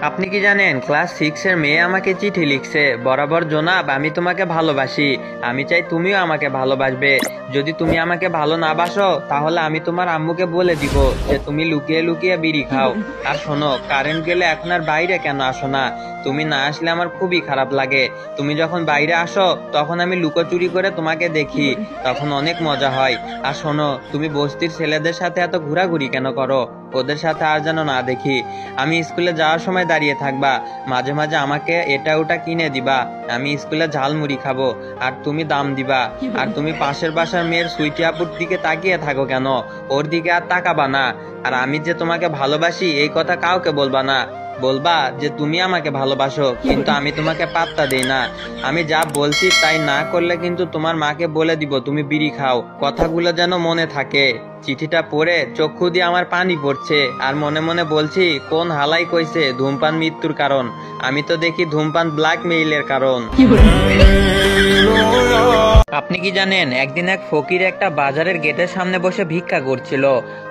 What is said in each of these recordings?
আপনি কি জানেন ক্লাস 6 এর মেয়ে আমাকে চিঠি লিখছে, বরাবর জনাব আমি তোমাকে ভালোবাসি, আমি চাই তুমিও আমাকে ভালোবাসবে। যদি তুমি আমাকে ভালো না বাসো তাহলে আমি তোমার আম্মুকে বলে দিব যে তুমি লুকিয়ে লুকিয়ে বিড়ি খাও। আর শোনো, কারেন্ট গেলে এখন আর বাইরে কেন আসো না? তুমি না আসলে আমার খুবই খারাপ লাগে। তুমি যখন বাইরে আসো তখন আমি লুকোচুরি করে তোমাকে দেখি, তখন অনেক মজা হয়। আর শোনো, তুমি বস্তির ছেলেদের সাথে এত ঘোরাঘুরি কেন করো? ওদের সাথে আর যেন না দেখি। আমি স্কুলে যাওয়ার সময় দাঁড়িয়ে থাকবা, মাঝে মাঝে আমাকে এটা ওটা কিনে দিবা। আমি স্কুলে ঝালমুড়ি খাবো আর তুমি দাম দিবা। আর তুমি পাশের বাসার মেয়ের সুইটি আপুর দিকে তাকিয়ে থাকো কেন? ওর দিকে আর তাকাবা না। আর আমি যে তোমাকে ভালোবাসি এই কথা কাউকে বলবা না। বলবা যে তুমি আমাকে ভালোবাসো, কিন্তু আমি তোমাকে পাত্তা দেই না। আমি যা বলছি তাই না করলে কিন্তু তোমার মাকে বলে দিব তুমি বিড়ি খাও। কথাগুলো যেন মনে থাকে। চিঠিটা পড়ে চক্ষু দিয়ে আমার পানি পড়ছে, আর মনে মনে বলছি কোন হালাই কইছে ধূমপান মৃত্যুর কারণ। আমি তো দেখি ধূমপান ব্ল্যাকমেইলের কারণ। আপনি কি জানেন একদিন এক ফকির একটা বাজারের গেটের সামনে বসে ভিক্ষা করছিল।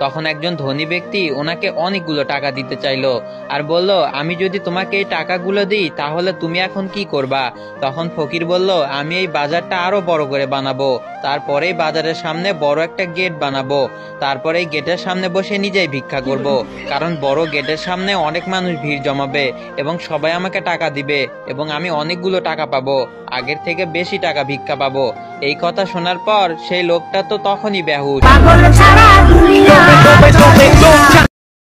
তখন একজন ধনী ব্যক্তি ওনাকে অনেকগুলো টাকা দিতে চাইলো আর বলল, আমি যদি তোমাকে এই টাকাগুলো দিই তাহলে তুমি এখন কি করবা? তখন ফকির বলল, আমি এই বাজারটা আরো বড় করে বানাবো, তারপরেই বাজারের সামনে বড় একটা গেট বানাবো, তারপরে এই গেটের সামনে বসে নিজেই ভিক্ষা করব। কারণ বড় গেটের সামনে অনেক মানুষ ভিড় জমাবে এবং সবাই আমাকে টাকা দিবে এবং আমি অনেকগুলো টাকা পাবো, আগের থেকে বেশি টাকা ভিক্ষা পাবো। এই কথা শোনার পর সেই লোকটা তো তখনই বেহুশ।